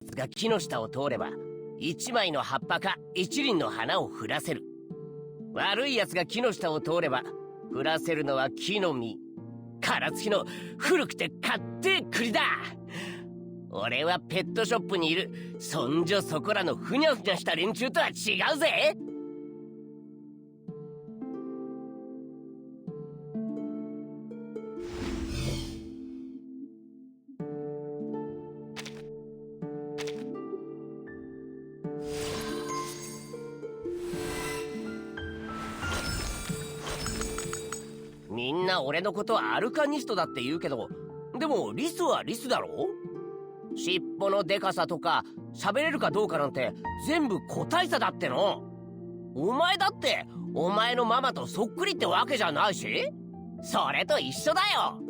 が木の下を通れば一枚の葉っぱか一輪の花を降らせる。悪い奴が木の下を通れば降らせるのは木の実。殻付きの古くてかって栗だ。俺はペットショップにいるそんじょそこらのふにゃふにゃした連中とは違うぜ。みんな俺のことはアルカニストだって言うけど、でもリスはリスだろ。尻尾のでかさとか喋れるかどうかなんて全部個体差だっての。お前だってお前のママとそっくりってわけじゃないし、それと一緒だよ。